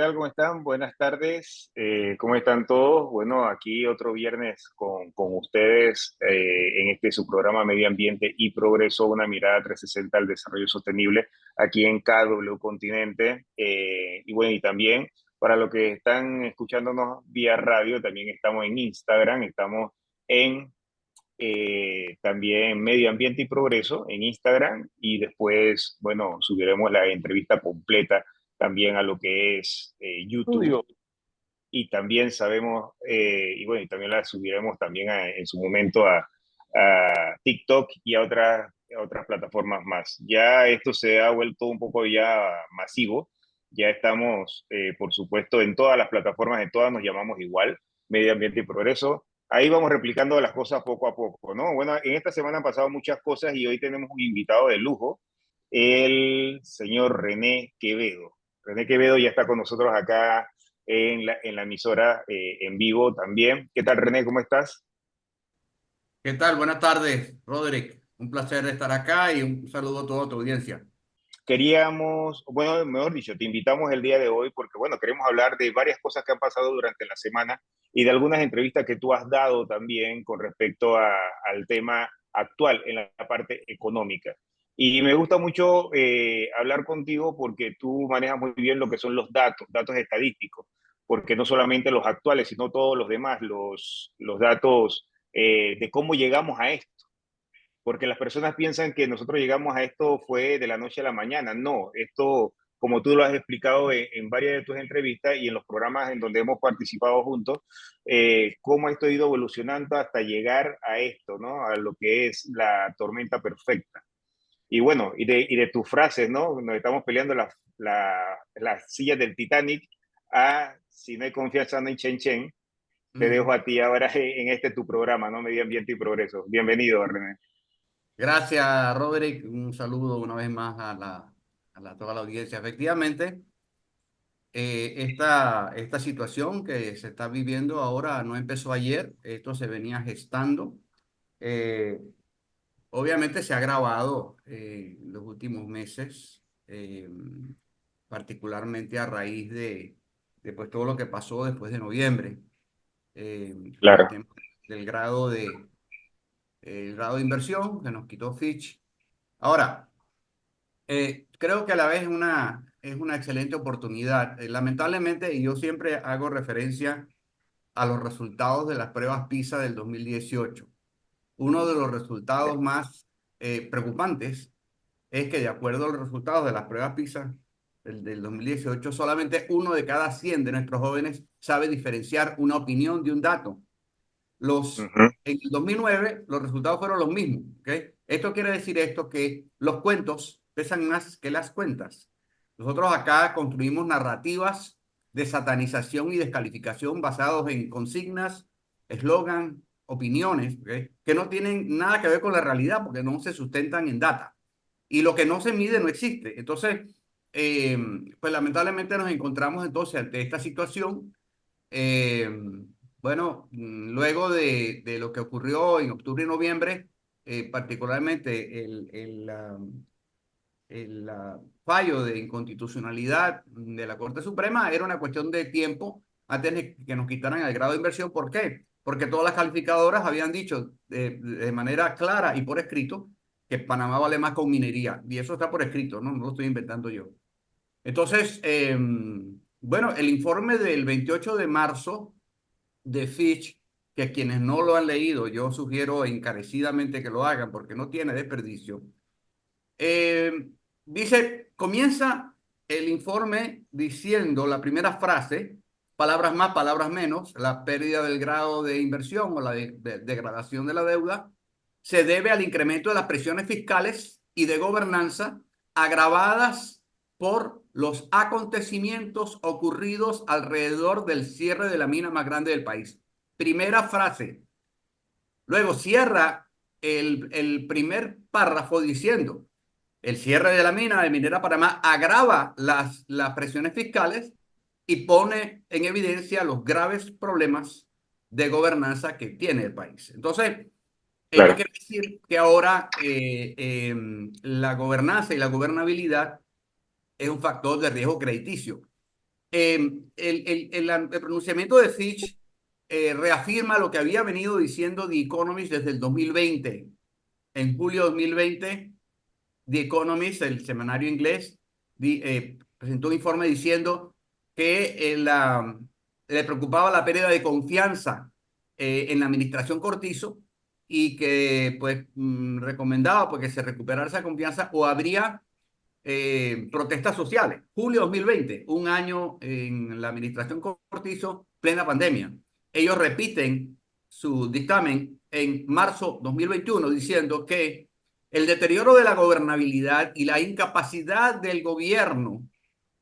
tal? ¿Cómo están? Buenas tardes. ¿Cómo están todos? Bueno, aquí otro viernes con ustedes en este su programa Medio Ambiente y Progreso, una mirada 360 al desarrollo sostenible aquí en KW Continente. Y bueno, y también para los que están escuchándonos vía radio, también estamos en Instagram, estamos en también Medio Ambiente y Progreso en Instagram y después, bueno, subiremos la entrevista completa también a lo que es YouTube Estudio. y también sabemos, y bueno, y también la subiremos también en su momento a TikTok y a otras plataformas más. Ya esto se ha vuelto un poco ya masivo, ya estamos, por supuesto, en todas las plataformas, en todas nos llamamos igual, Medio Ambiente y Progreso. Ahí vamos replicando las cosas poco a poco, ¿no? Bueno, en esta semana han pasado muchas cosas y hoy tenemos un invitado de lujo, el señor René Quevedo. René Quevedo ya está con nosotros acá en la emisora en vivo también. ¿Qué tal, René? ¿Cómo estás? ¿Qué tal? Buenas tardes, Roderick. Un placer estar acá y un saludo a toda tu audiencia. Queríamos, bueno, mejor dicho, te invitamos el día de hoy porque, bueno, queremos hablar de varias cosas que han pasado durante la semana y de algunas entrevistas que tú has dado también con respecto al tema actual en la parte económica. Y me gusta mucho hablar contigo porque tú manejas muy bien lo que son los datos, datos estadísticos, porque no solamente los actuales, sino todos los demás, los datos de cómo llegamos a esto, porque las personas piensan que nosotros llegamos a esto fue de la noche a la mañana. No, esto, como tú lo has explicado en varias de tus entrevistas y en los programas en donde hemos participado juntos, cómo esto ha ido evolucionando hasta llegar a esto, ¿no? A lo que es la tormenta perfecta. Y bueno, y de tus frases, ¿no? Nos estamos peleando las sillas del Titanic a si no hay confianza, no hay chen chen. Te dejo Ujú. a ti ahora en este tu programa, ¿no? Medio Ambiente y Progreso. Bienvenido, René. Gracias, Roderick. Un saludo una vez más a toda la audiencia. Efectivamente, esta situación que se está viviendo ahora no empezó ayer, esto se venía gestando. Eh, Obviamente se ha agravado en los últimos meses, particularmente a raíz de pues, todo lo que pasó después de noviembre. Con el Claro. tema del el grado de inversión que nos quitó Fitch. Ahora, creo que a la vez es una excelente oportunidad. Lamentablemente, y yo siempre hago referencia a los resultados de las pruebas PISA del 2018. Uno de los resultados más preocupantes es que de acuerdo a los resultados de las pruebas PISA del 2018, solamente uno de cada 100 de nuestros jóvenes sabe diferenciar una opinión de un dato. Ujú. En el 2009 los resultados fueron los mismos. ¿Okay? Esto quiere decir esto que los cuentos pesan más que las cuentas. Nosotros acá construimos narrativas de satanización y descalificación basados en consignas, eslogan, opiniones, ¿okay? Que no tienen nada que ver con la realidad porque no se sustentan en data. Y lo que no se mide no existe. Entonces, eh, pues lamentablemente nos encontramos entonces ante esta situación. eh, bueno, luego de lo que ocurrió en octubre y noviembre, particularmente el fallo de inconstitucionalidad de la Corte Suprema, era una cuestión de tiempo antes de que nos quitaran el grado de inversión. ¿Por qué? Porque todas las calificadoras habían dicho de manera clara y por escrito que Panamá vale más con minería. Y eso está por escrito, ¿no? No lo estoy inventando yo. Entonces, bueno, el informe del 28 de marzo de Fitch, que quienes no lo han leído, yo sugiero encarecidamente que lo hagan porque no tiene desperdicio. Dice, comienza el informe diciendo la primera frase, palabras más, palabras menos, la pérdida del grado de inversión o la degradación de la deuda se debe al incremento de las presiones fiscales y de gobernanza agravadas por los acontecimientos ocurridos alrededor del cierre de la mina más grande del país. Primera frase. Luego cierra el primer párrafo diciendo, el cierre de la mina de Minera Panamá agrava las presiones fiscales y pone en evidencia los graves problemas de gobernanza que tiene el país. Entonces, ello Claro. quiere decir que ahora la gobernanza y la gobernabilidad es un factor de riesgo crediticio. El pronunciamiento de Fitch reafirma lo que había venido diciendo The Economist desde el 2020. En julio de 2020, The Economist, el semanario inglés, presentó un informe diciendo que le preocupaba la pérdida de confianza en la administración Cortizo y que pues recomendaba pues, que se recuperara esa confianza o habría protestas sociales. Julio 2020, un año en la administración Cortizo, plena pandemia. Ellos repiten su dictamen en marzo 2021 diciendo que el deterioro de la gobernabilidad y la incapacidad del gobierno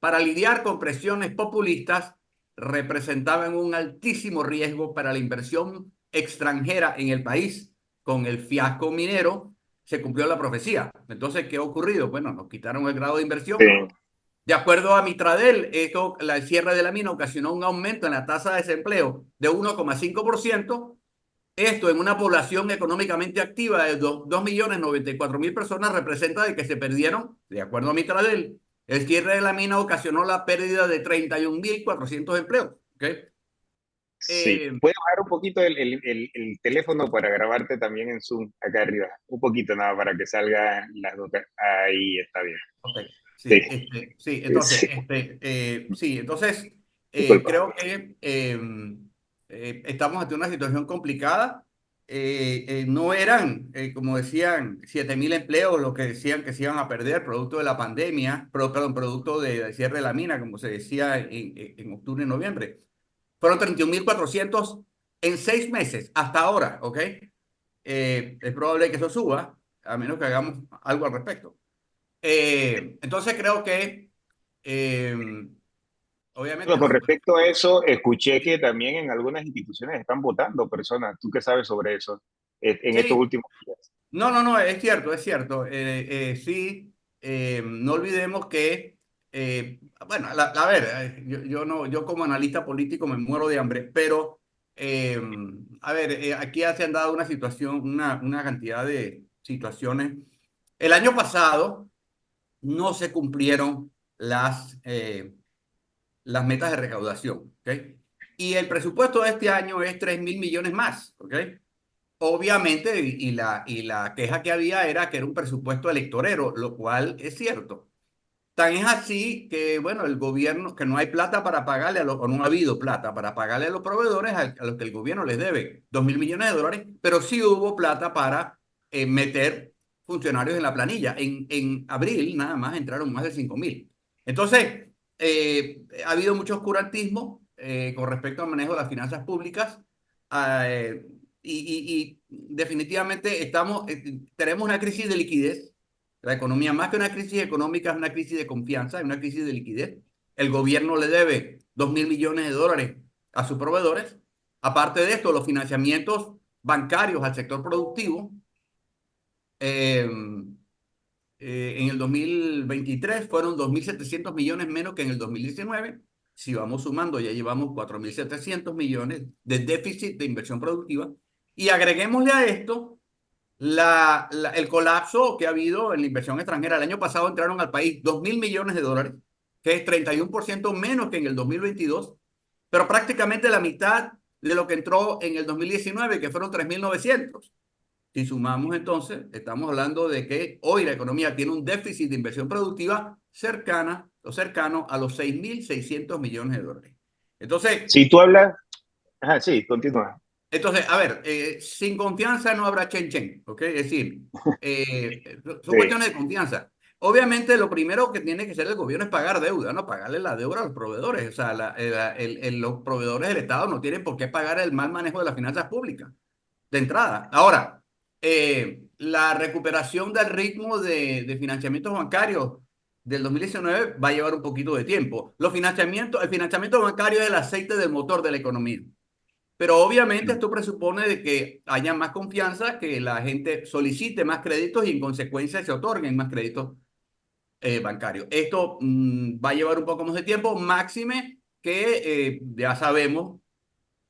para lidiar con presiones populistas representaban un altísimo riesgo para la inversión extranjera en el país. Con el fiasco minero se cumplió la profecía. Entonces, ¿qué ha ocurrido? Bueno, nos quitaron el grado de Sí, inversión. De acuerdo a Mitradel, el cierre de la mina ocasionó un aumento en la tasa de desempleo de 1,5%. Esto en una población económicamente activa de 2.094.000 personas representa de que se perdieron, de acuerdo a Mitradel, el cierre de la mina ocasionó la pérdida de 31.400 empleos. ¿Okay? sí. Eh, ¿Puedes bajar un poquito el teléfono para grabarte también en Zoom acá arriba? Un poquito nada para que salgan las dos. Ahí está bien. okay. Sí, Sí, sí, entonces, sí. sí, entonces Disculpa. creo que estamos ante una situación complicada. No eran, como decían, 7.000 empleos lo que decían que se iban a perder producto de la pandemia, perdón, producto del cierre de la mina, como se decía en octubre y noviembre. Fueron 31.400 en 6 meses hasta ahora, ¿ok? Es probable que eso suba, a menos que hagamos algo al respecto. Entonces creo que, eh, obviamente, Bueno, con los... respecto a eso, escuché que también en algunas instituciones están votando personas. ¿Tú qué sabes sobre eso en estos Sí, últimos días? no, no, no, es cierto, es cierto. Sí, no olvidemos que, bueno, a ver, yo no, yo como analista político me muero de hambre, pero, eh, a ver, aquí se han dado una situación, una cantidad de situaciones. El año pasado no se cumplieron las metas de recaudación, ¿ok? Y el presupuesto de este año es 3.000 millones más, ¿ok? Obviamente, y la queja que había era que era un presupuesto electorero, lo cual es cierto. Tan es así que, bueno, el gobierno, que no hay plata para pagarle o no ha habido plata para pagarle a los proveedores a los que el gobierno les debe 2.000 millones de dólares, pero sí hubo plata para meter funcionarios en la planilla. En abril nada más entraron más de 5.000. Entonces, ha habido mucho oscurantismo con respecto al manejo de las finanzas públicas. eh, y definitivamente tenemos una crisis de liquidez. La economía, más que una crisis económica, es una crisis de confianza, es una crisis de liquidez. El gobierno le debe 2.000 millones de dólares a sus proveedores. Aparte de esto, los financiamientos bancarios al sector productivo eh, en el 2023 fueron 2.700 millones menos que en el 2019. Si vamos sumando, ya llevamos 4.700 millones de déficit de inversión productiva. Y agreguémosle a esto el colapso que ha habido en la inversión extranjera. El año pasado entraron al país 2.000 millones de dólares, que es 31% menos que en el 2022, pero prácticamente la mitad de lo que entró en el 2019, que fueron 3.900. Si sumamos entonces, estamos hablando de que hoy la economía tiene un déficit de inversión productiva cercana o cercano a los 6.600 millones de dólares. Entonces, Si tú hablas, ajá, sí, continúa. a ver, sin confianza no habrá chen chen, ¿ok? Es decir, son Sí, cuestiones de confianza. Obviamente, lo primero que tiene que hacer el gobierno es pagar deuda, ¿no? Pagarle la deuda a los proveedores. O sea, los proveedores del Estado no tienen por qué pagar el mal manejo de las finanzas públicas, de entrada. Ahora, la recuperación del ritmo de financiamientos bancarios del 2019 va a llevar un poquito de tiempo. El financiamiento bancario es el aceite del motor de la economía. Pero obviamente esto presupone de que haya más confianza, que la gente solicite más créditos y en consecuencia se otorguen más créditos bancarios. Esto va a llevar un poco más de tiempo, máxime que ya sabemos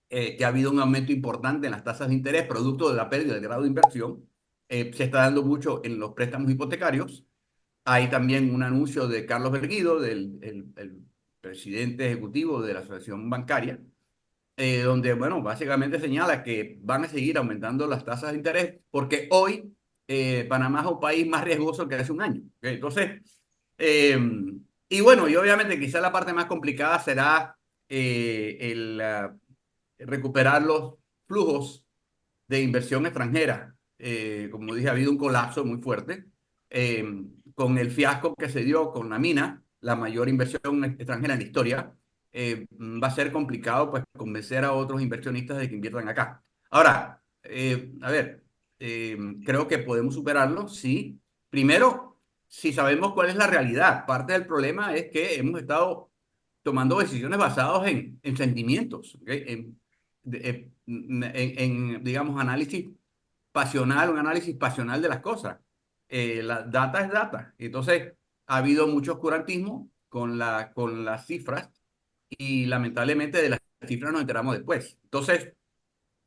que ha habido un aumento importante en las tasas de interés producto de la pérdida del grado de inversión. Se está dando mucho en los préstamos hipotecarios. Hay también un anuncio de Carlos Berguido, del el presidente ejecutivo de la Asociación Bancaria, donde, bueno, básicamente señala que van a seguir aumentando las tasas de interés porque hoy Panamá es un país más riesgoso que hace un año. ¿Okay? Entonces, eh, y bueno, y obviamente quizá la parte más complicada será recuperar los flujos de inversión extranjera. Como dije, ha habido un colapso muy fuerte eh, con el fiasco que se dio con la mina, la mayor inversión extranjera en la historia. Va a ser complicado pues convencer a otros inversionistas de que inviertan acá. Ahora, a ver, creo que podemos superarlo, sí. Primero, si sabemos cuál es la realidad. Parte del problema es que hemos estado tomando decisiones basadas en sentimientos, ¿okay? Digamos, análisis pasional, un análisis pasional de las cosas. La data es data. Entonces, ha habido mucho oscurantismo con las cifras y lamentablemente de las cifras nos enteramos después. Entonces,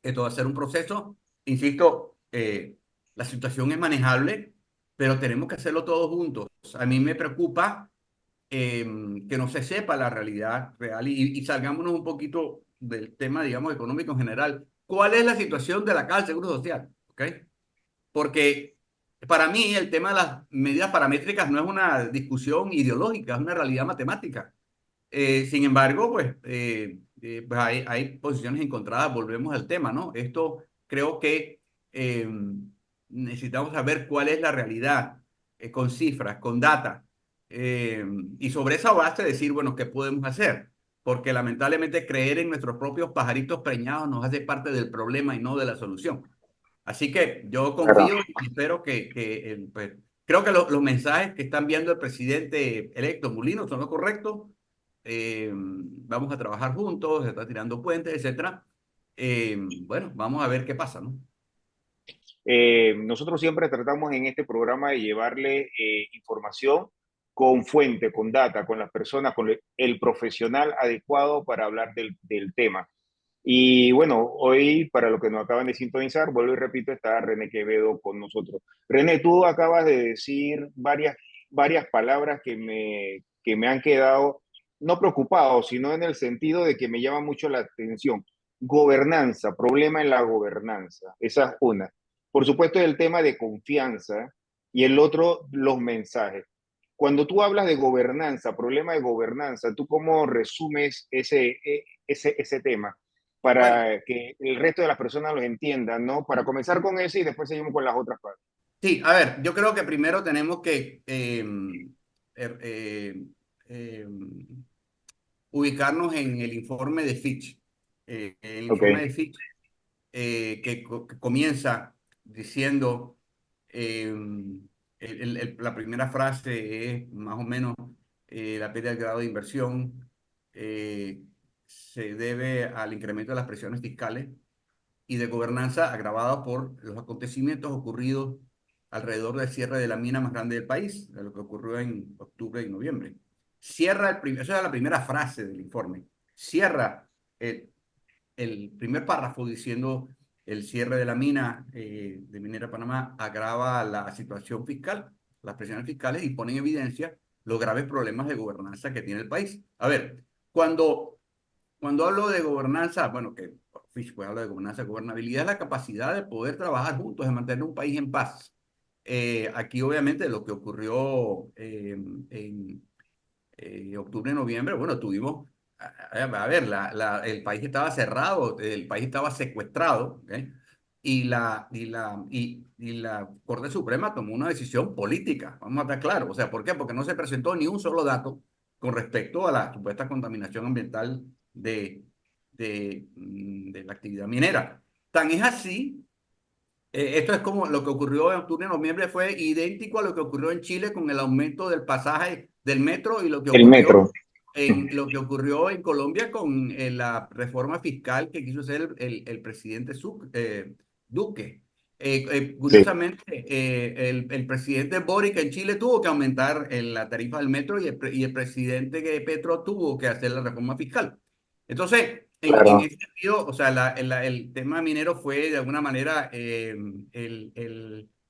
esto va a ser un proceso, insisto, la situación es manejable, pero tenemos que hacerlo todos juntos. A mí me preocupa que no se sepa la realidad real y salgámonos un poquito del tema, digamos, económico en general. ¿Cuál es la situación de la Caja del Seguro Social? ¿Ok? Porque para mí el tema de las medidas paramétricas no es una discusión ideológica, es una realidad matemática. Sin embargo, pues hay posiciones encontradas, volvemos al tema, ¿no? Esto creo que eh, necesitamos saber cuál es la realidad con cifras, con data, eh, y sobre esa base decir, bueno, ¿qué podemos hacer? Porque lamentablemente creer en nuestros propios pajaritos preñados nos hace parte del problema y no de la solución. Así que yo Claro. confío y espero pues, creo que los mensajes que están viendo el presidente electo Mulino son los correctos. Vamos a trabajar juntos, se está tirando puentes, etcétera. Bueno, vamos a ver qué pasa, ¿no? Nosotros siempre tratamos en este programa de llevarle información con fuente, con data, con las personas, con el profesional adecuado para hablar del tema. Y bueno, hoy, para lo que nos acaban de sintonizar, vuelvo y repito, está René Quevedo con nosotros. René, tú acabas de decir varias palabras que me han quedado, no preocupados, sino en el sentido de que me llama mucho la atención. Gobernanza, problema en la gobernanza, esa es una. Por supuesto, el tema de confianza y el otro, los mensajes. Cuando tú hablas de gobernanza, problema de gobernanza, ¿tú cómo resumes ese tema? Bueno, Para que el resto de las personas los entiendan, ¿no? Para comenzar con ese y después seguimos con las otras partes. sí, a ver, yo creo que primero tenemos que er- eh, ubicarnos en el informe de Fitch. El Ok, informe de Fitch que comienza diciendo, eh, la primera frase es más o menos la pérdida del grado de inversión eh, se debe al incremento de las presiones fiscales y de gobernanza agravados por los acontecimientos ocurridos alrededor del cierre de la mina más grande del país, de lo que ocurrió en octubre y noviembre. Esa es la primera frase del informe. Cierra el, el primer párrafo diciendo el cierre de la mina de Minera Panamá agrava la situación fiscal, las presiones fiscales y pone en evidencia los graves problemas de gobernanza que tiene el país. A ver, cuando hablo de gobernanza, bueno, que Fish pues habla de gobernanza, gobernabilidad es la capacidad de poder trabajar juntos, de mantener un país en paz. Aquí obviamente lo que ocurrió en octubre, noviembre, bueno, tuvimos, a ver, el país estaba cerrado, el país estaba secuestrado, ¿ok? Y la Corte Suprema tomó una decisión política, vamos a estar claros. O sea, ¿por qué? Porque no se presentó ni un solo dato con respecto a la supuesta contaminación ambiental de la actividad minera. Tan es así, esto es como lo que ocurrió en octubre y noviembre, fue idéntico a lo que ocurrió en Chile con el aumento del pasaje del metro y el metro. lo que ocurrió en Colombia con la reforma fiscal que quiso hacer el presidente Duque. Sí, Curiosamente, el presidente Boric en Chile tuvo que aumentar la tarifa del metro y el presidente Petro tuvo que hacer la reforma fiscal. Entonces, en claro. ese sentido, o sea, el tema minero fue de alguna manera el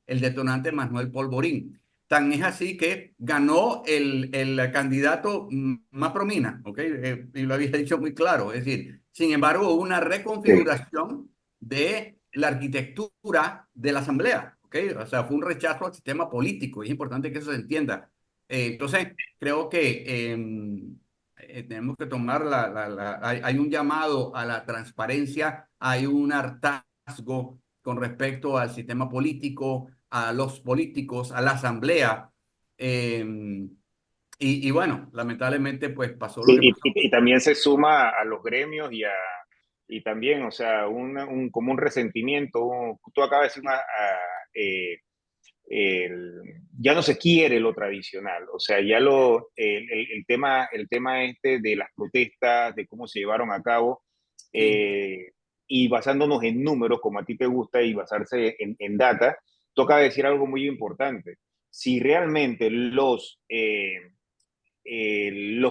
detonante más no el polvorín. Tan es así que ganó el candidato más promina, ¿ok? Y lo había dicho muy claro. Es decir, sin embargo, hubo una Sí. reconfiguración de la arquitectura de la Asamblea, ¿ok? O sea, fue un rechazo al sistema político. Es importante que eso se entienda. Entonces, creo que tenemos que tomar hay un llamado a la transparencia, hay un hartazgo con respecto al sistema político, a los políticos, a la asamblea. eh, y bueno, lamentablemente pues pasó lo Sí, que pasó. y también se suma a los gremios y también, o sea, como un resentimiento. Tú acabas de decir eh, ya no se quiere lo tradicional, o sea, ya el tema este de las protestas, de cómo se llevaron a cabo, Sí, eh, y basándonos en números, como a ti te gusta, y basarse en data, toca decir algo muy importante. Si realmente los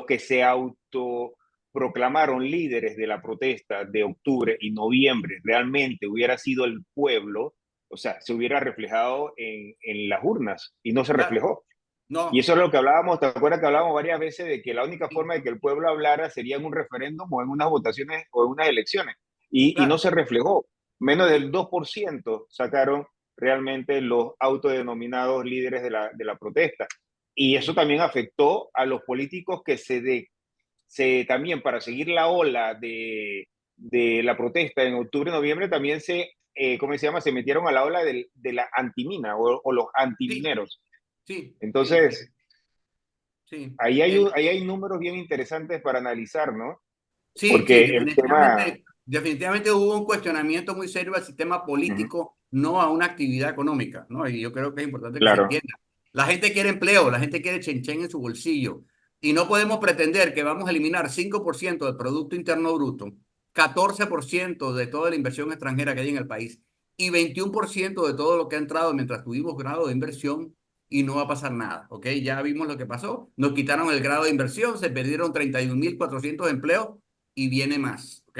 que se autoproclamaron líderes de la protesta de octubre y noviembre realmente hubiera sido el pueblo, o sea, se hubiera reflejado en las urnas y no se claro, reflejó. Y no, eso es lo que hablábamos, ¿te acuerdas que hablábamos varias veces de que la única sí, forma de que el pueblo hablara sería en un referéndum o en unas votaciones o en unas elecciones? Y no claro, se reflejó. Menos sí, del 2% sacaron realmente los autodenominados líderes de la protesta. Y eso sí, también afectó a los políticos que también para seguir la ola de la protesta en octubre, noviembre, también ¿cómo se llama? Se metieron a la ola de la antimina o los sí, antimineros. sí, sí, sí, Entonces, sí. ahí hay números bien interesantes para analizar, ¿no? Sí, sí, Porque el tema, definitivamente hubo un cuestionamiento muy serio al sistema ujú, político, no a una actividad económica, ¿no? Y yo creo que es importante que se claro, entienda. La gente quiere empleo, la gente quiere chenchen en su bolsillo, y no podemos pretender que vamos a eliminar 5% del Producto Interno Bruto, 14% de toda la inversión extranjera que hay en el país y 21% de todo lo que ha entrado mientras tuvimos grado de inversión y no va a pasar nada, ¿ok? Ya vimos lo que pasó, nos quitaron el grado de inversión, se perdieron 31.400 empleos y viene más, ¿ok?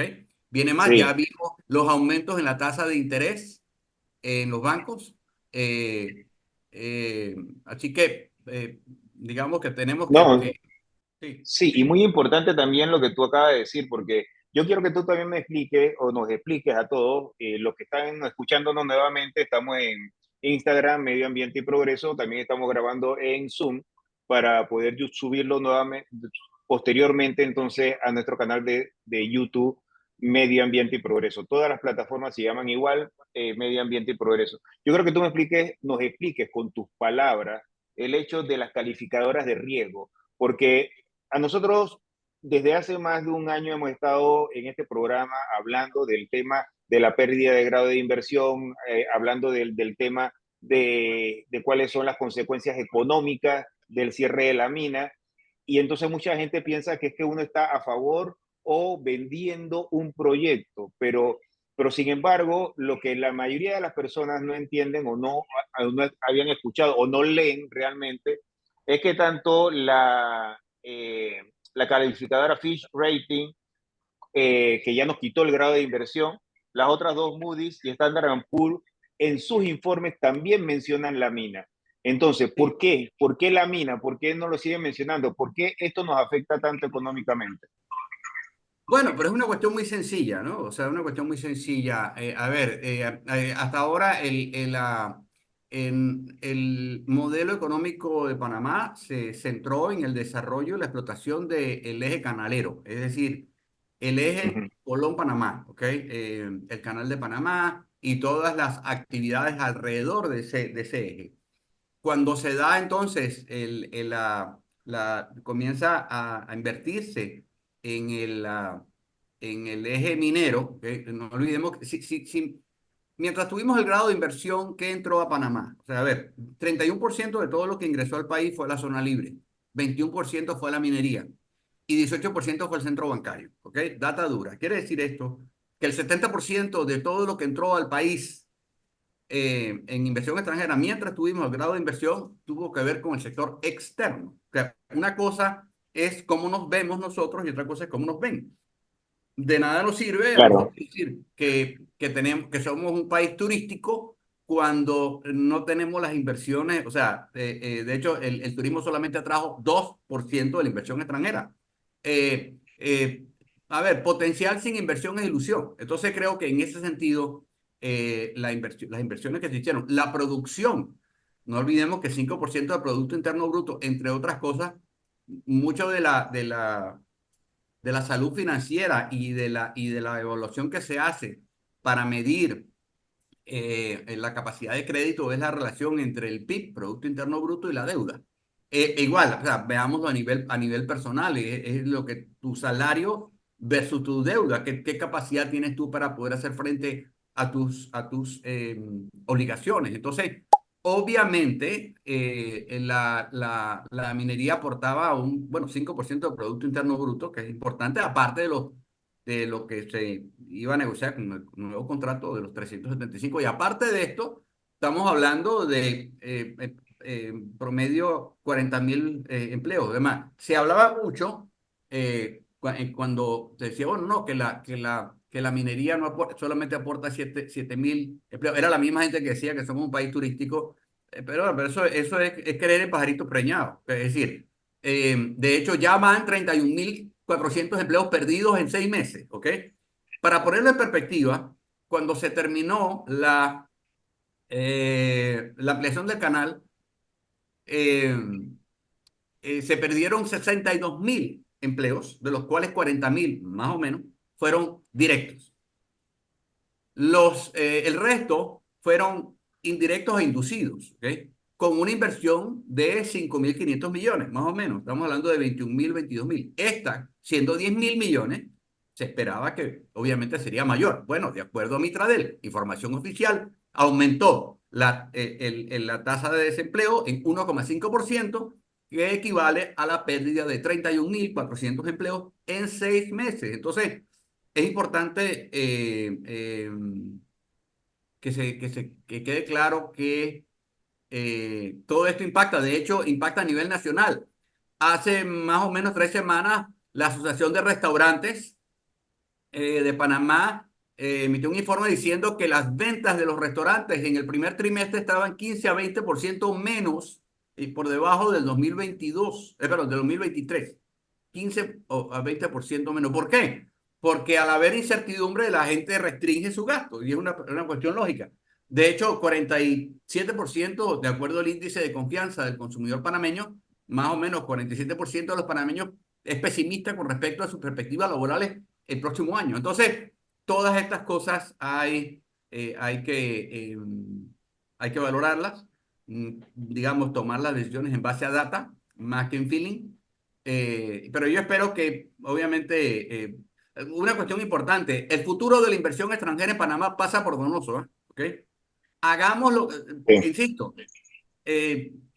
Viene más, ya sí, vimos los aumentos en la tasa de interés en los bancos. eh, Así que, digamos que tenemos no, sí, sí, y muy importante también lo que tú acabas de decir, porque yo quiero que tú también me expliques o nos expliques a todos, los que están escuchándonos nuevamente, estamos en Instagram, Medio Ambiente y Progreso, también estamos grabando en Zoom para poder subirlo nuevamente, posteriormente entonces a nuestro canal de YouTube, Medio Ambiente y Progreso. Todas las plataformas se llaman igual, Medio Ambiente y Progreso. Yo creo que tú nos expliques con tus palabras el hecho de las calificadoras de riesgo, porque a nosotros desde hace más de un año hemos estado en este programa hablando del tema de la pérdida de grado de inversión, hablando del tema de cuáles son las consecuencias económicas del cierre de la mina. Y entonces mucha gente piensa que es que uno está a favor o vendiendo un proyecto, pero sin embargo, lo que la mayoría de las personas no entienden o no habían escuchado o no leen realmente es que tanto la calificadora Fitch Rating, que ya nos quitó el grado de inversión, las otras dos, Moody's y Standard Poor's, en sus informes también mencionan la mina. Entonces, ¿por sí. qué? ¿Por qué la mina? ¿Por qué no lo siguen mencionando? ¿Por qué esto nos afecta tanto económicamente? Bueno, pero es una cuestión muy sencilla, ¿no? O sea, una cuestión muy sencilla. A ver, hasta ahora el modelo económico de Panamá se centró en el desarrollo y la explotación del eje canalero, es decir, el Uh -huh. eje Colón-Panamá, ¿ok? El canal de Panamá y todas las actividades alrededor de ese eje. Cuando se da entonces comienza a invertirse en el eje minero, que no olvidemos que mientras tuvimos el grado de inversión que entró a Panamá, o sea, a ver, 31% de todo lo que ingresó al país fue la zona libre, 21% fue la minería y 18% fue el centro bancario, ¿ok? Data dura. Quiere decir esto que el 70% de todo lo que entró al país en inversión extranjera, mientras tuvimos el grado de inversión, tuvo que ver con el sector externo. O sea, una cosa es cómo nos vemos nosotros y otra cosa es cómo nos ven. De nada nos sirve a Claro, nosotros decir que somos un país turístico cuando no tenemos las inversiones, o sea, de hecho, el turismo solamente atrajo 2% de la inversión extranjera. Eh, eh, a ver, potencial sin inversión es ilusión. Entonces creo que en ese sentido, las inversiones que se hicieron, la producción, no olvidemos que 5% del Producto Interno Bruto, entre otras cosas, mucho de la salud financiera y de la evaluación que se hace para medir en la capacidad de crédito es la relación entre el PIB, Producto Interno Bruto, y la deuda. Igual, o sea, veámoslo a nivel personal, es lo que tu salario versus tu deuda, qué capacidad tienes tú para poder hacer frente a tus obligaciones. Entonces, obviamente, la minería aportaba un, bueno, 5% del Producto Interno Bruto, que es importante, aparte de lo que se iba a negociar con el nuevo contrato de los 375. Y aparte de esto, estamos hablando de promedio 40.000 empleos. Además, se hablaba mucho cuando se decía, bueno, no, que la minería no aporta, solamente aporta 7.000 empleos. Era la misma gente que decía que somos un país turístico, pero eso es creer en pajarito preñado. Es decir, de hecho, ya van 31.400 empleos perdidos en 6 meses, ¿ok? Para ponerlo en perspectiva, cuando se terminó la ampliación del canal, eh, se perdieron 62.000 empleos, de los cuales 40.000, más o menos, fueron directos. El resto fueron indirectos e inducidos, ¿ok? Con una inversión de 5.500 millones, más o menos. Estamos hablando de 21.000, 22.000. Esta, siendo 10.000 millones, se esperaba que obviamente sería mayor. Bueno, de acuerdo a Mitradel, información oficial, aumentó la tasa de desempleo en 1,5%, que equivale a la pérdida de 31.400 empleos en 6 meses. Entonces, es importante que quede claro que todo esto impacta, de hecho, impacta a nivel nacional. Hace más o menos 3 semanas, la Asociación de Restaurantes de Panamá emitió un informe diciendo que las ventas de los restaurantes en el primer trimestre estaban 15 a 20% menos y por debajo del 2022, perdón, del 2023. 15 a 20% menos. ¿Por qué? Porque al haber incertidumbre, la gente restringe su gasto y es una cuestión lógica. De hecho, 47%, de acuerdo al índice de confianza del consumidor panameño, más o menos 47% de los panameños es pesimista con respecto a sus perspectivas laborales el próximo año. Entonces, todas estas cosas hay que valorarlas, digamos, tomar las decisiones en base a data más que en feeling. Pero yo espero que, obviamente, una cuestión importante, el futuro de la inversión extranjera en Panamá pasa por Donoso, ¿ok? Hagámoslo, Sí, insisto,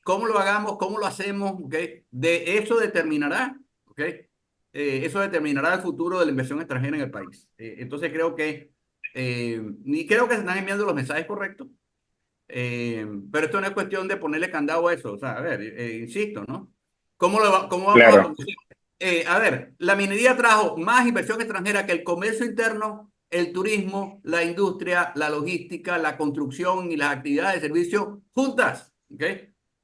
cómo lo hagamos, cómo lo hacemos, ¿ok? De eso determinará, ¿ok? Eso determinará el futuro de la inversión extranjera en el país. Entonces y creo que se están enviando los mensajes correctos, pero esto no es cuestión de ponerle candado a eso. O sea, a ver, insisto, ¿no? ¿Cómo vamos a claro. producir? A ver, la minería trajo más inversión extranjera que el comercio interno, el turismo, la industria, la logística, la construcción y las actividades de servicio juntas. ¿Ok?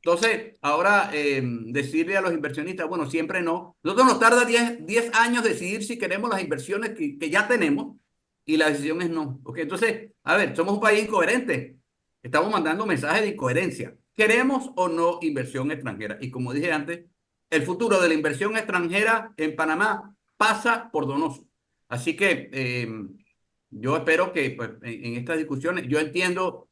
Entonces, ahora decirle a los inversionistas, bueno, siempre no. Nosotros nos tarda 10 años decidir si queremos las inversiones que ya tenemos y la decisión es no. ¿Ok? Entonces, a ver, somos un país incoherente. Estamos mandando mensajes de incoherencia. ¿Queremos o no inversión extranjera? Y como dije antes, el futuro de la inversión extranjera en Panamá pasa por Donoso. Así que yo espero que pues, en estas discusiones, yo entiendo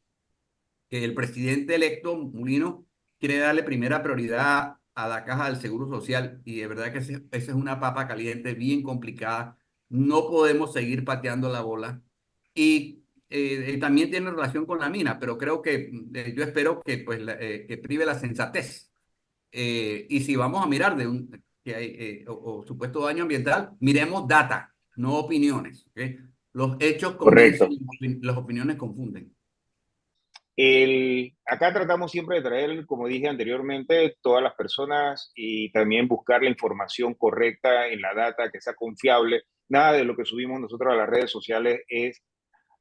que el presidente electo, Mulino, quiere darle primera prioridad a la caja del Seguro Social y de verdad que esa es una papa caliente bien complicada. No podemos seguir pateando la bola. Y también tiene relación con la mina, pero creo que yo espero que, pues, que prive la sensatez. Y si vamos a mirar que hay, o supuesto daño ambiental, miremos data, no opiniones. ¿Okay? Los hechos convencen, Correcto. las opiniones confunden. Acá tratamos siempre de traer, como dije anteriormente, todas las personas y también buscar la información correcta en la data, que sea confiable. Nada de lo que subimos nosotros a las redes sociales es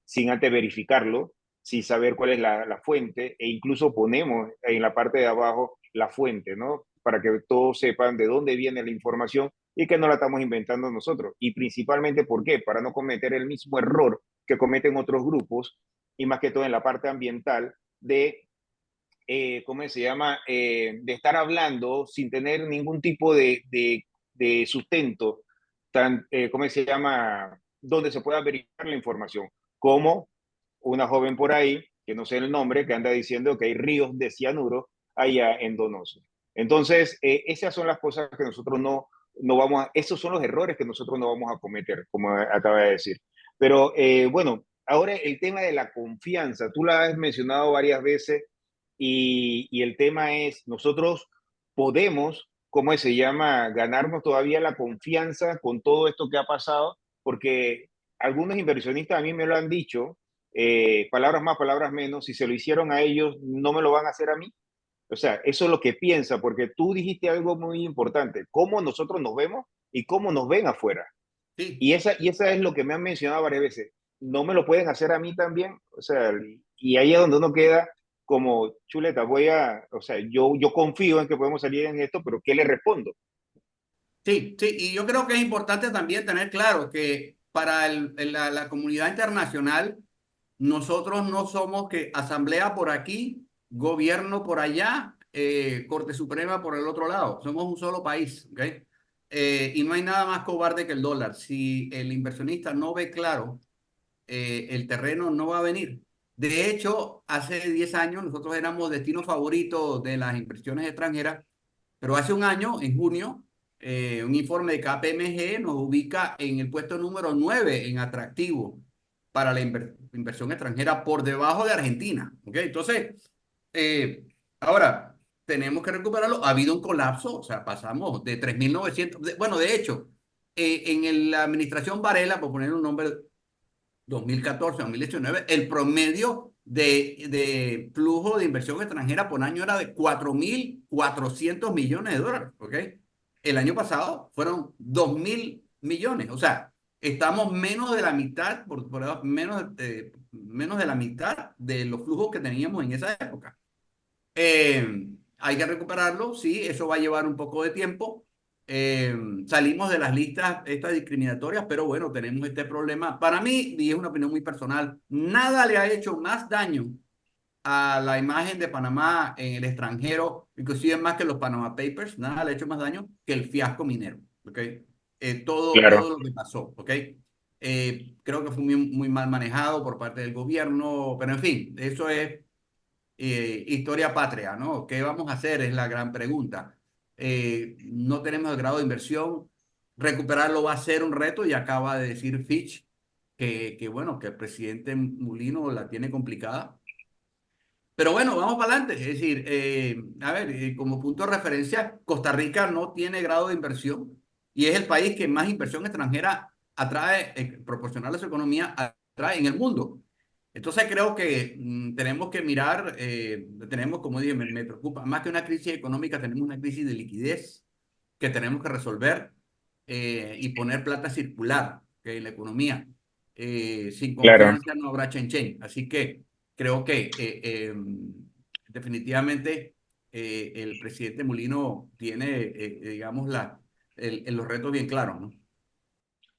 sin antes verificarlo. sin saber cuál es la fuente, e incluso ponemos en la parte de abajo la fuente, ¿no? Para que todos sepan de dónde viene la información y que no la estamos inventando nosotros. Y principalmente, ¿por qué? Para no cometer el mismo error que cometen otros grupos, y más que todo en la parte ambiental, de ¿cómo se llama? De estar hablando sin tener ningún tipo de sustento, ¿cómo se llama? Donde se pueda verificar la información. Como una joven por ahí, que no sé el nombre, que anda diciendo que hay ríos de cianuro allá en Donoso. Entonces, esas son las cosas que nosotros no vamos a, esos son los errores que nosotros no vamos a cometer, como acaba de decir. Pero bueno, ahora el tema de la confianza, tú la has mencionado varias veces y el tema es, nosotros podemos, ¿cómo se llama?, ganarnos todavía la confianza con todo esto que ha pasado, porque algunos inversionistas a mí me lo han dicho, palabras más, palabras menos, si se lo hicieron a ellos, no me lo van a hacer a mí. O sea, eso es lo que piensa, porque tú dijiste algo muy importante, cómo nosotros nos vemos y cómo nos ven afuera. Sí, Y esa es lo que me han mencionado varias veces. No me lo pueden hacer a mí también. O sea, y ahí es donde uno queda como chuleta. O sea, yo confío en que podemos salir en esto, pero ¿qué le respondo? sí, sí. Y yo creo que es importante también tener claro que para la comunidad internacional, nosotros no somos que asamblea por aquí, gobierno por allá, Corte Suprema por el otro lado. Somos un solo país, ¿ok? Y no hay nada más cobarde que el dólar. Si el inversionista no ve claro el terreno, no va a venir. De hecho, hace 10 años nosotros éramos destino favorito de las inversiones extranjeras, pero hace un año, en junio, un informe de KPMG nos ubica en el puesto número 9 en atractivo para la inversión extranjera por debajo de Argentina. ¿Ok? Entonces, eh, ahora tenemos que recuperarlo. Ha habido un colapso, o sea, pasamos de 3.900. Bueno, de hecho, la administración Varela, por poner un nombre, 2014 a 2019, el promedio de flujo de inversión extranjera por año era de 4.400 millones de dólares, ¿ok? El año pasado fueron 2.000 millones, o sea, estamos menos de la mitad, menos de la mitad de los flujos que teníamos en esa época. Hay que recuperarlo, sí, eso va a llevar un poco de tiempo. Eh, Salimos de las listas estas discriminatorias, pero bueno, tenemos este problema. Para mí, y es una opinión muy personal, nada le ha hecho más daño a la imagen de Panamá en el extranjero, inclusive más que los Panama Papers, nada le ha hecho más daño que el fiasco minero, ¿ok? Todo Claro, lo que pasó, ¿ok? Creo que fue muy mal manejado por parte del gobierno, pero en fin, eso es historia patria, ¿no? ¿Qué vamos a hacer? Es la gran pregunta. No tenemos el grado de inversión, recuperarlo va a ser un reto y acaba de decir Fitch bueno, que el presidente Mulino la tiene complicada. Pero bueno, vamos para adelante. Es decir, a ver, como punto de referencia, Costa Rica no tiene grado de inversión y es el país que más inversión extranjera atrae, proporcional a su economía, atrae en el mundo. Entonces creo que tenemos que mirar, tenemos, como dije, me preocupa, más que una crisis económica, tenemos una crisis de liquidez que tenemos que resolver y poner plata circular, en la economía. Sin claro. confianza no habrá chen. Así que creo que definitivamente el presidente Mulino tiene, digamos, los retos bien claros, ¿no?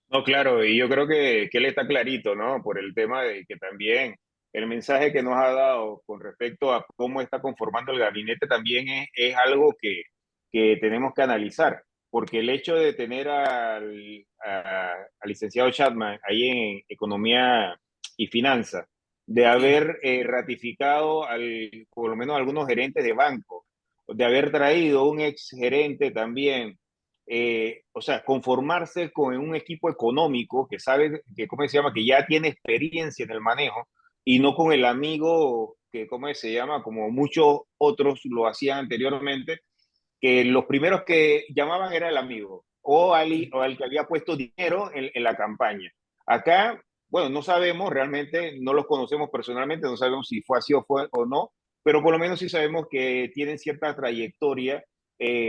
No, claro, y yo creo que él está clarito, ¿no? Por el tema de que también el mensaje que nos ha dado con respecto a cómo está conformando el gabinete también es algo que tenemos que analizar, porque el hecho de tener al licenciado Chapman ahí en Economía y Finanzas, de Sí, haber ratificado por lo menos algunos gerentes de banco, de haber traído un ex gerente también, o sea, conformarse con un equipo económico que sabe, que, ¿cómo se llama?, que ya tiene experiencia en el manejo y no con el amigo que, ¿cómo se llama?, como muchos otros lo hacían anteriormente, que los primeros que llamaban era el amigo o al que había puesto dinero en la campaña. Acá, bueno, no sabemos realmente, no los conocemos personalmente, no sabemos si fue así o no, pero por lo menos sí sabemos que tienen cierta trayectoria,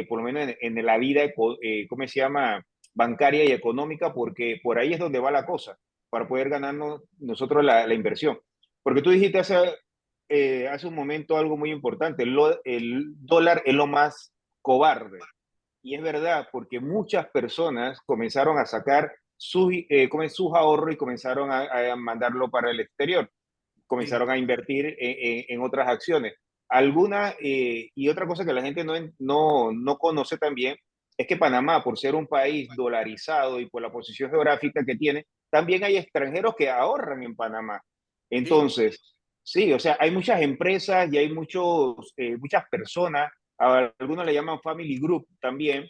por lo menos en la vida, ¿cómo se llama?, bancaria y económica, porque por ahí es donde va la cosa, para poder ganarnos nosotros la inversión. Porque tú dijiste hace un momento algo muy importante, el dólar es lo más cobarde. Y es verdad, porque muchas personas comenzaron a sacar sus ahorros y comenzaron a mandarlo para el exterior, Sí, comenzaron a invertir en otras acciones. Algunas, y otra cosa que la gente no conoce también, es que Panamá, por ser un país dolarizado y por la posición geográfica que tiene, también hay extranjeros que ahorran en Panamá. sí, Entonces, sí, o sea, hay muchas empresas y hay muchas personas, a algunos le llaman family group también,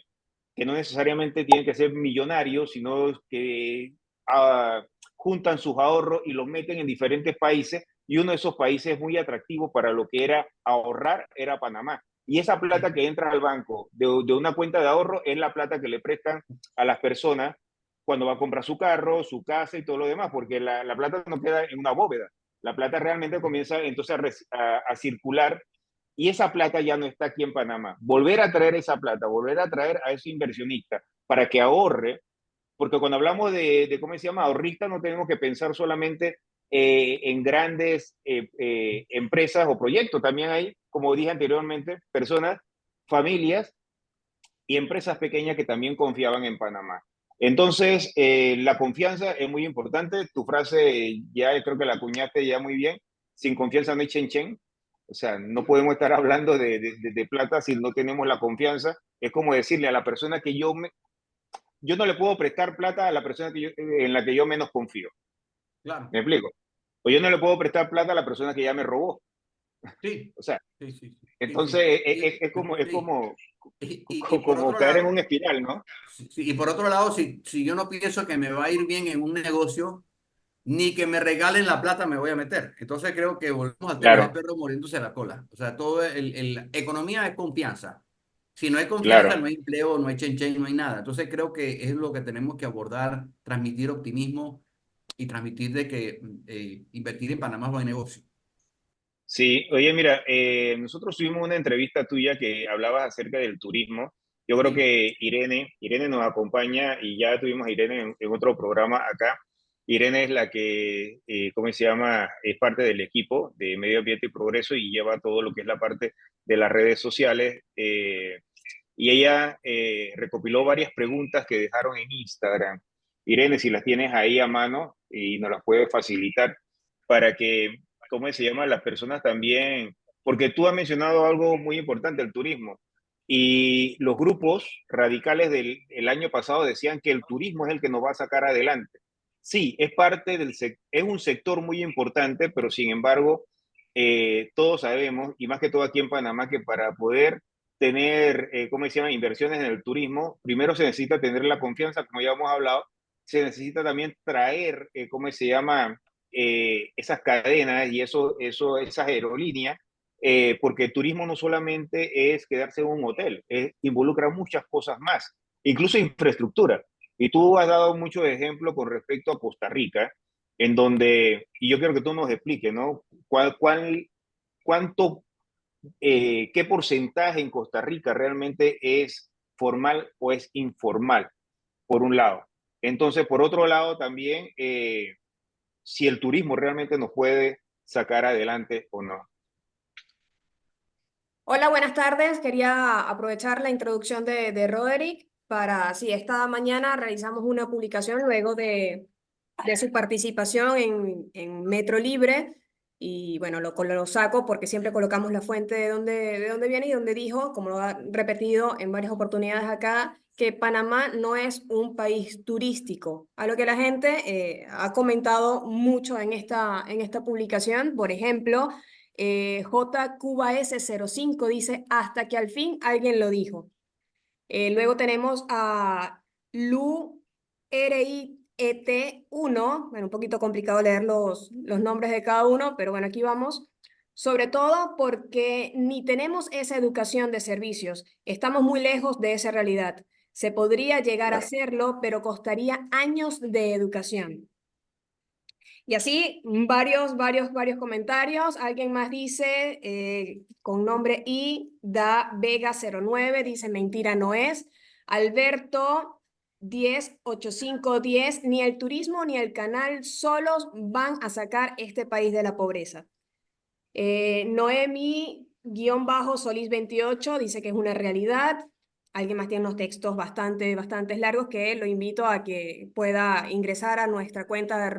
que no necesariamente tienen que ser millonarios, sino que uh, juntan sus ahorros y los meten en diferentes países, y uno de esos países muy atractivos para lo que era ahorrar era Panamá. Y esa plata sí, que entra al banco de una cuenta de ahorro es la plata que le prestan a las personas cuando va a comprar su carro, su casa y todo lo demás, porque la plata no queda en una bóveda. La plata realmente comienza entonces a circular, y esa plata ya no está aquí en Panamá. Volver a traer esa plata, volver a traer a ese inversionista para que ahorre, porque cuando hablamos ¿cómo se llama? Ahorrista, no tenemos que pensar solamente en grandes empresas o proyectos. También hay, como dije anteriormente, personas, familias y empresas pequeñas que también confiaban en Panamá. Entonces, la confianza es muy importante. Tu frase ya creo que la acuñaste ya muy bien. Sin confianza no hay chen chen. O sea, no podemos estar hablando de plata si no tenemos la confianza. Es como decirle a la persona que yo no le puedo prestar plata a la persona en la que yo menos confío. claro. ¿Me explico? O yo no le puedo prestar plata a la persona que ya me robó. Sí, O sea, sí, sí, sí, sí, entonces sí. Y, es sí. como, Y por como otro caer en lado, una espiral, ¿no? sí, sí, y por otro lado, si yo no pienso que me va a ir bien en un negocio, ni que me regalen la plata me voy a meter. Entonces creo que volvemos al tema del Claro, perro muriéndose la cola. O sea, todo economía es confianza. Si no hay confianza, claro. no hay empleo, no hay chen, no hay nada. Entonces creo que es lo que tenemos que abordar, transmitir optimismo y transmitir de que invertir en Panamá es buen negocio. Sí, oye, mira, nosotros tuvimos una entrevista tuya que hablabas acerca del turismo. Yo creo Sí, que Irene nos acompaña, y ya tuvimos a Irene en otro programa acá. Irene es la que, ¿cómo se llama? Es parte del equipo de Medio Ambiente y Progreso y lleva todo lo que es la parte de las redes sociales. Y ella recopiló varias preguntas que dejaron en Instagram. Irene, si las tienes ahí a mano y nos las puedes facilitar para que, ¿cómo se llama? Las personas también, porque tú has mencionado algo muy importante, el turismo. Y los grupos radicales del el año pasado decían que el turismo es el que nos va a sacar adelante. Sí, es parte es un sector muy importante, pero sin embargo, todos sabemos, y más que todo aquí en Panamá, que para poder tener, ¿cómo se llama?, inversiones en el turismo, primero se necesita tener la confianza, como ya hemos hablado, se necesita también traer, ¿cómo se llama?, esas cadenas y esas aerolíneas, porque el turismo no solamente es quedarse en un hotel, involucra muchas cosas más, incluso infraestructura. Y tú has dado muchos ejemplos con respecto a Costa Rica, en donde, y yo quiero que tú nos expliques, ¿no? ¿Cuánto qué porcentaje en Costa Rica realmente es formal o es informal, por un lado. Entonces, por otro lado, también, si el turismo realmente nos puede sacar adelante o no. Hola, buenas tardes. Quería aprovechar la introducción de Roderick para, sí, esta mañana realizamos una publicación luego de su participación en Metro Libre y bueno, lo saco porque siempre colocamos la fuente de dónde viene y donde dijo, como lo ha repetido en varias oportunidades acá, que Panamá no es un país turístico, a lo que la gente ha comentado mucho en esta publicación. Por ejemplo, JQS05 dice, hasta que al fin alguien lo dijo. Luego tenemos a Lu RIET1, bueno, un poquito complicado leer los nombres de cada uno, pero bueno, aquí vamos. Sobre todo porque ni tenemos esa educación de servicios, estamos muy lejos de esa realidad. Se podría llegar a Claro. hacerlo, pero costaría años de educación. Y así, varios comentarios. Alguien más dice, con nombre I, da Vega 09 dice, mentira no es. Alberto 108510, ni el turismo ni el canal solos van a sacar este país de la pobreza. Noemi-Solís28 dice que es una realidad. Alguien más tiene unos textos bastante largos que lo invito a que pueda ingresar a nuestra cuenta de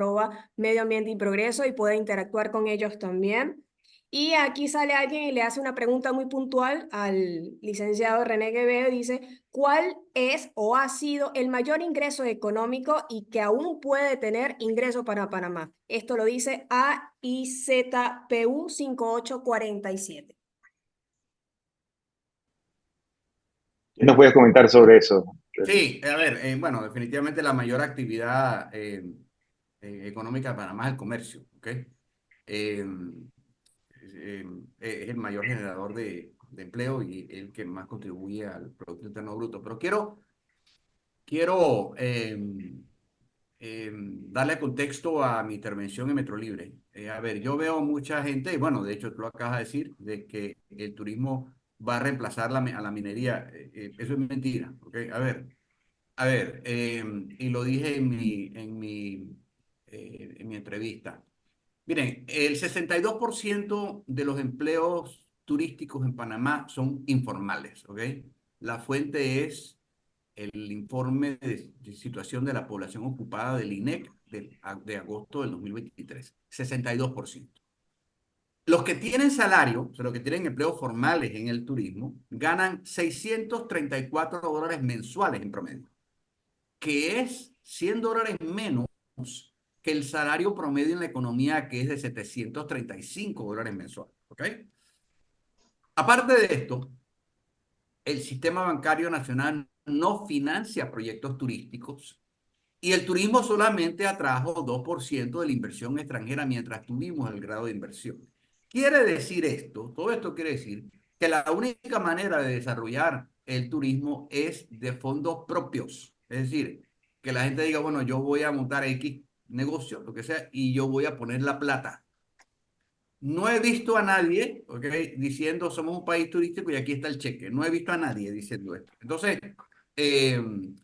@Medio Ambiente y Progreso y pueda interactuar con ellos también. Y aquí sale alguien y le hace una pregunta muy puntual al licenciado René Quevedo. Dice, ¿cuál es o ha sido el mayor ingreso económico y que aún puede tener ingreso para Panamá? Esto lo dice AIZPU 5847. ¿Qué nos puedes comentar sobre eso? Sí, a ver, bueno, definitivamente la mayor actividad económica de Panamá es el comercio, ¿ok? Eh, es el mayor generador de empleo y el que más contribuye al Producto Interno Bruto. Pero quiero darle contexto a mi intervención en Metro Libre. A ver, yo veo mucha gente, y bueno, de hecho tú lo acabas de decir, de que el turismo va a reemplazar a la minería. Eso es mentira, ¿ok? Y lo dije en mi entrevista. Miren, el 62% de los empleos turísticos en Panamá son informales, ¿ok? La fuente es el informe de situación de la población ocupada del INEC de agosto del 2023, 62%. Los que tienen salario, o sea, los que tienen empleos formales en el turismo, ganan $634 mensuales en promedio, que es $100 menos que el salario promedio en la economía, que es de $735 mensuales. ¿Ok? Aparte de esto, el sistema bancario nacional no financia proyectos turísticos y el turismo solamente atrajo 2% de la inversión extranjera mientras tuvimos el grado de inversión. Quiere decir esto, todo esto quiere decir que la única manera de desarrollar el turismo es de fondos propios. Es decir, que la gente diga, bueno, yo voy a montar X negocio, lo que sea, y yo voy a poner la plata. No he visto a nadie, okay, diciendo somos un país turístico y aquí está el cheque. No he visto a nadie diciendo esto. Entonces, en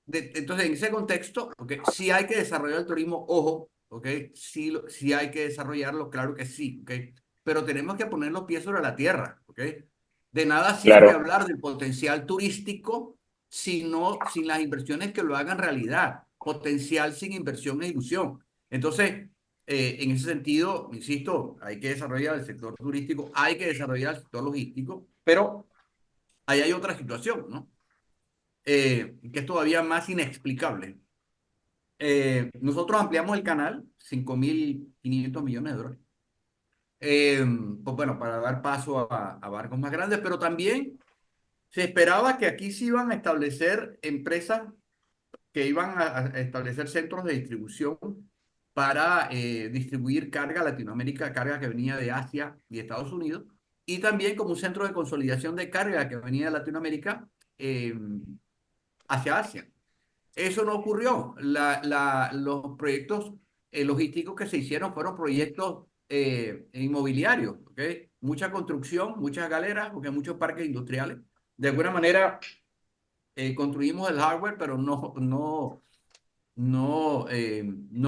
ese contexto, okay, sí hay que desarrollar el turismo, ojo, okay, sí hay que desarrollarlo, claro que sí, okay, pero tenemos que poner los pies sobre la tierra. Okay. De nada sirve Claro, hablar del potencial turístico sin las inversiones que lo hagan realidad. Potencial sin inversión es ilusión. Entonces, en ese sentido, insisto, hay que desarrollar el sector turístico, hay que desarrollar el sector logístico, pero ahí hay otra situación, ¿no? Que es todavía más inexplicable. Nosotros ampliamos el canal, $5.500 millones. Pues bueno, para dar paso a barcos más grandes, pero también se esperaba que aquí se iban a establecer empresas que iban a establecer centros de distribución para distribuir carga a Latinoamérica, carga que venía de Asia y Estados Unidos, y también como un centro de consolidación de carga que venía de Latinoamérica hacia Asia. Eso no ocurrió. Los proyectos logísticos que se hicieron fueron proyectos inmobiliarios, ¿ok? Mucha construcción, muchas galeras, porque muchos parques industriales. De alguna manera construimos el hardware, pero no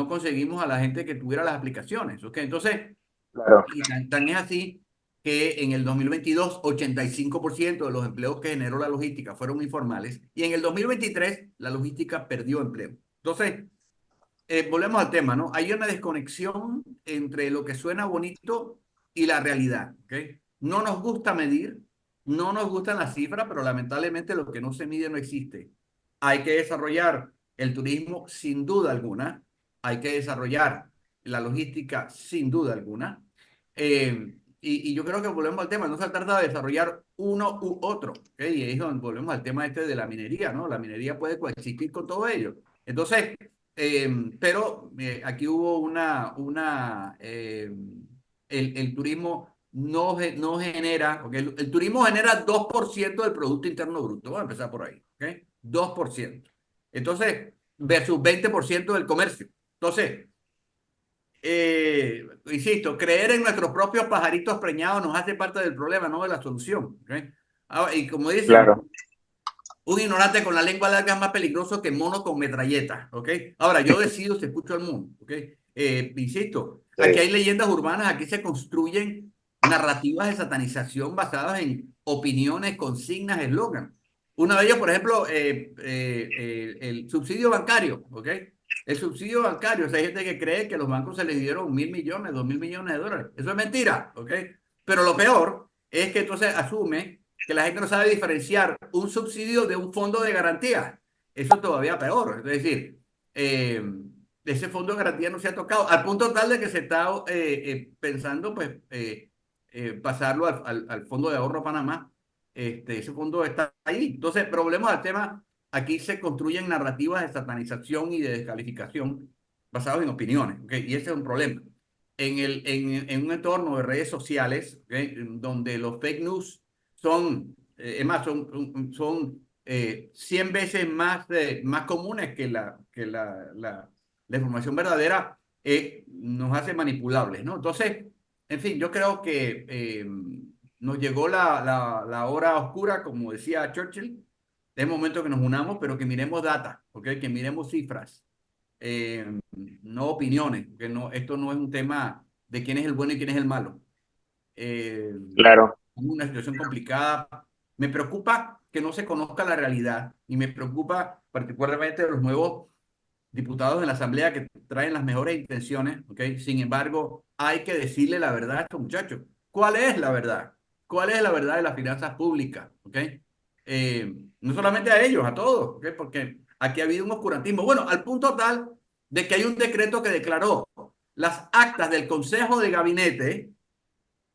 conseguimos a la gente que tuviera las aplicaciones, ¿ok? Entonces, claro. y tan es así que en el 2022, 85% de los empleos que generó la logística fueron informales y en el 2023 la logística perdió empleo. Entonces, volvemos al tema, ¿no? Hay una desconexión entre lo que suena bonito y la realidad, ¿ok? No nos gusta medir, no nos gustan las cifras, pero lamentablemente lo que no se mide no existe. Hay que desarrollar el turismo sin duda alguna, hay que desarrollar la logística sin duda alguna. Y yo creo que volvemos al tema, no se trata de desarrollar uno u otro, ¿ok? Y ahí es donde volvemos al tema este de la minería, ¿no? La minería puede coexistir con todo ello. Entonces, pero aquí hubo el turismo no genera, okay, el turismo genera 2% del Producto Interno Bruto, vamos a empezar por ahí, ¿okay? 2%. Entonces, versus 20% del comercio. Entonces, insisto, creer en nuestros propios pajaritos preñados nos hace parte del problema, no de la solución. ¿Okay? Y como dicen, Claro. un ignorante con la lengua larga es más peligroso que mono con metralleta, ¿ok? Ahora, yo decido si escucho al mundo, ¿ok? Insisto, aquí Sí, hay leyendas urbanas, aquí se construyen narrativas de satanización basadas en opiniones, consignas, eslogan. Uno de ellos, por ejemplo, el subsidio bancario, ¿ok? El subsidio bancario, o sea, hay gente que cree que los bancos se les dieron 1.000 millones, 2.000 millones de dólares. Eso es mentira, ¿ok? Pero lo peor es que entonces asume que la gente no sabe diferenciar un subsidio de un fondo de garantía. Eso es todavía peor. Es decir, eh, ese fondo de garantía no se ha tocado, al punto tal de que se está pensando pues, pasarlo al Fondo de Ahorro Panamá. Ese fondo está ahí. Entonces, pero volvemos al tema. Aquí se construyen narrativas de satanización y de descalificación basadas en opiniones, ¿okay? Y ese es un problema. En un entorno de redes sociales, ¿okay? Donde los fake news son, es más, son 100 veces más comunes que la información verdadera, nos hace manipulables, ¿no? Entonces, en fin, yo creo que nos llegó la hora oscura, como decía Churchill. Es momento que nos unamos, pero que miremos data, ¿ok? Que miremos cifras, no opiniones, que no, esto no es un tema de quién es el bueno y quién es el malo. Eh, claro. una situación complicada. Me preocupa que no se conozca la realidad y me preocupa particularmente los nuevos diputados de la Asamblea que traen las mejores intenciones, ¿ok? Sin embargo, hay que decirle la verdad a estos muchachos. ¿Cuál es la verdad? ¿Cuál es la verdad de las finanzas públicas? ¿Ok? No solamente a ellos, a todos, ¿ok? Porque aquí ha habido un oscurantismo. Bueno, al punto tal de que hay un decreto que declaró las actas del Consejo de Gabinete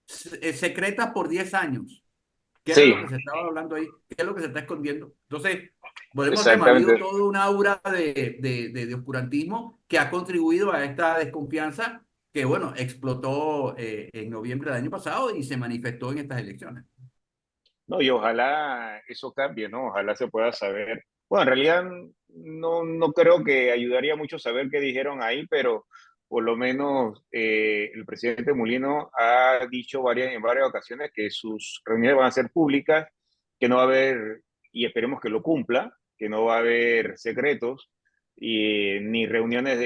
secretas por 10 años. ¿Qué era Sí, lo que se estaba hablando ahí? ¿Qué es lo que se está escondiendo? Entonces, volvemos al tema, ha habido exactamente. todo un aura de oscurantismo que ha contribuido a esta desconfianza que, bueno, explotó en noviembre del año pasado y se manifestó en estas elecciones. No, y ojalá eso cambie, ¿no? Ojalá se pueda saber. Bueno, en realidad no creo que ayudaría mucho saber qué dijeron ahí, pero por lo menos el presidente Mulino ha dicho en varias ocasiones que sus reuniones van a ser públicas, que no va a haber, y esperemos que lo cumpla, que no va a haber secretos, ni reuniones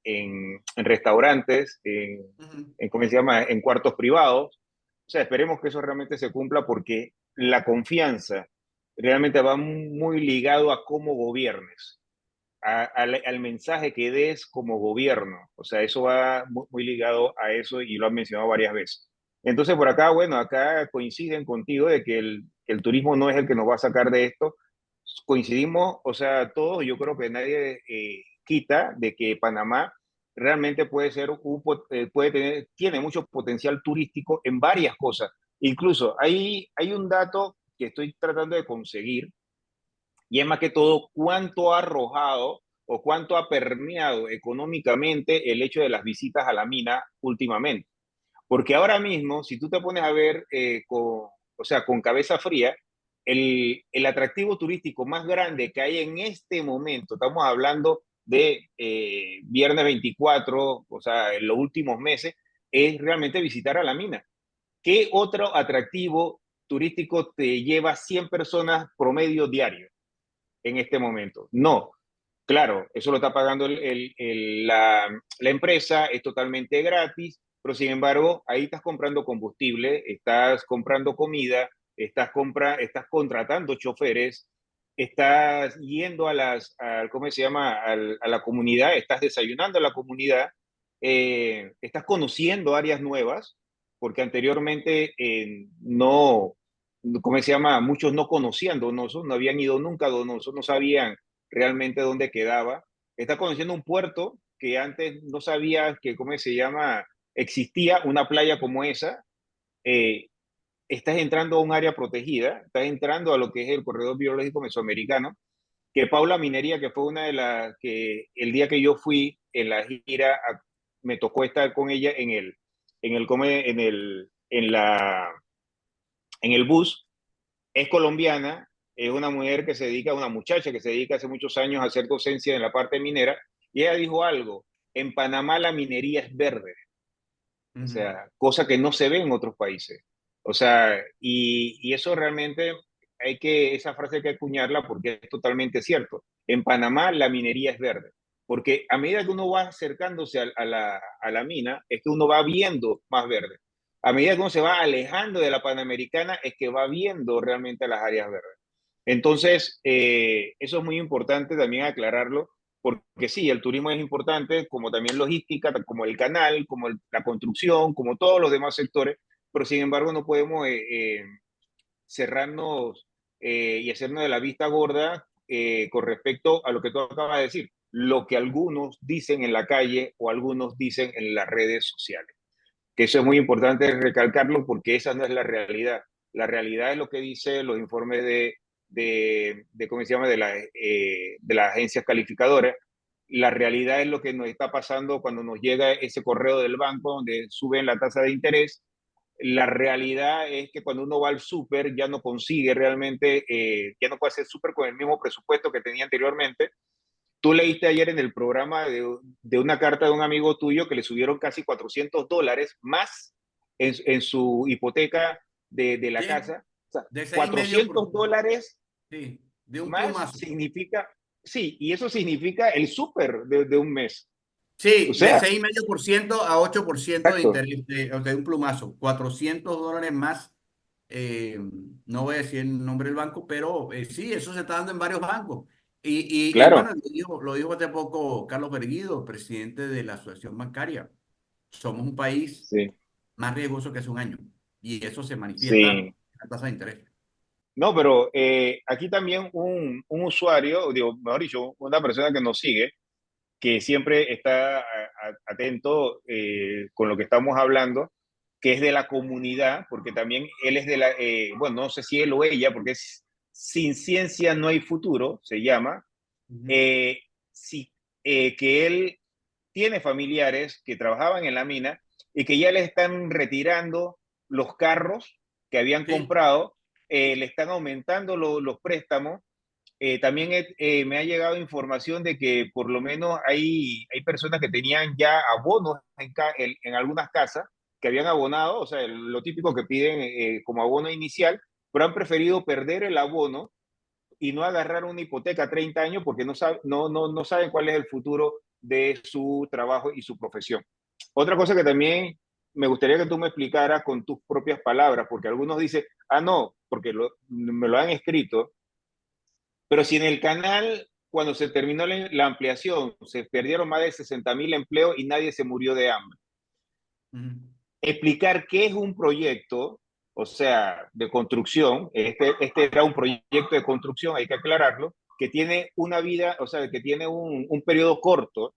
en restaurantes, Uh -huh. ¿cómo se llama? En cuartos privados. O sea, esperemos que eso realmente se cumpla porque la confianza realmente va muy ligado a cómo gobiernes, al mensaje que des como gobierno. O sea, eso va muy ligado a eso y lo han mencionado varias veces. Entonces, por acá, bueno, acá coinciden contigo de que el turismo no es el que nos va a sacar de esto. Coincidimos, o sea, todos, yo creo que nadie quita de que Panamá realmente puede ser tiene mucho potencial turístico en varias cosas. Incluso hay un dato que estoy tratando de conseguir y es más que todo cuánto ha arrojado o cuánto ha permeado económicamente el hecho de las visitas a la mina últimamente. Porque ahora mismo, si tú te pones a ver o sea, con cabeza fría, el atractivo turístico más grande que hay en este momento, estamos hablando de viernes 24, o sea, en los últimos meses, es realmente visitar a la mina. ¿Qué otro atractivo turístico te lleva 100 personas promedio diario en este momento? No. Claro, eso lo está pagando la empresa, es totalmente gratis, pero sin embargo, ahí estás comprando combustible, estás comprando comida, estás contratando choferes, estás yendo ¿cómo se llama? A la comunidad, estás desayunando a la comunidad, estás conociendo áreas nuevas, porque anteriormente no, ¿cómo se llama? Muchos no conocían Donoso, no habían ido nunca a Donoso, no sabían realmente dónde quedaba. Está conociendo un puerto que antes no sabía que, ¿cómo se llama? Existía una playa como esa. Eh, Estás entrando a un área protegida, estás entrando a lo que es el corredor biológico mesoamericano, que Paula Minería, que fue una de las que el día que yo fui en la gira, me tocó estar con ella en el bus, es colombiana, es una mujer que se dedica, una muchacha que se dedica hace muchos años a hacer docencia en la parte minera, y ella dijo algo, en Panamá la minería es verde, Uh o -huh. sea, cosa que no se ve en otros países. O sea, y eso realmente esa frase hay que acuñarla porque es totalmente cierto. En Panamá la minería es verde, porque a medida que uno va acercándose a la mina, es que uno va viendo más verde. A medida que uno se va alejando de la Panamericana, es que va viendo realmente las áreas verdes. Entonces, eso es muy importante también aclararlo, porque sí, el turismo es importante, como también logística, como el canal, como la construcción, como todos los demás sectores, pero sin embargo no podemos cerrarnos y hacernos de la vista gorda con respecto a lo que tú acabas de decir, lo que algunos dicen en la calle o algunos dicen en las redes sociales. Que eso es muy importante recalcarlo porque esa no es la realidad. La realidad es lo que dicen los informes ¿cómo se llama? De las agencias calificadoras. La realidad es lo que nos está pasando cuando nos llega ese correo del banco donde suben la tasa de interés. La realidad es que cuando uno va al súper ya no consigue realmente, ya no puede hacer súper con el mismo presupuesto que tenía anteriormente. Tú leíste ayer en el programa de una carta de un amigo tuyo que le subieron casi $400 más en su hipoteca de la Sí, casa. O sea, de 6,5%. $400 Sí, de un más plumazo. significa, sí, y eso significa el súper de un mes. O Sí, de sea, 6,5% a 8% de exacto, interés, de un plumazo. $400 más. No voy a decir el nombre del banco, pero sí, eso se está dando en varios bancos. Y bueno, claro, lo dijo hace poco Carlos Berguido, presidente de la Asociación Bancaria. Somos un país sí, más riesgoso que hace un año y eso se manifiesta en sí. la tasa de interés. No, pero aquí también un usuario, digo, mejor dicho, una persona que nos sigue, que siempre está atento con lo que estamos hablando, que es de la comunidad, porque también él es de la, bueno, no sé si él o ella, porque es Sin Ciencia No Hay Futuro, se llama, Ujú. eh, sí, que él tiene familiares que trabajaban en la mina y que ya le están retirando los carros que habían Sí, comprado, le están aumentando los préstamos. También me ha llegado información de que por lo menos hay personas que tenían ya abonos en algunas casas que habían abonado, o sea, lo típico que piden como abono inicial, pero han preferido perder el abono y no agarrar una hipoteca a 30 años porque no saben cuál es el futuro de su trabajo y su profesión. Otra cosa que también me gustaría que tú me explicaras con tus propias palabras, porque algunos dicen, no, porque me lo han escrito, pero si en el canal, cuando se terminó la ampliación, se perdieron más de 60,000 empleos y nadie se murió de hambre. ujú. Explicar qué es un proyecto, o sea, de construcción, este era un proyecto de construcción, hay que aclararlo, que tiene una vida, o sea, que tiene un periodo corto,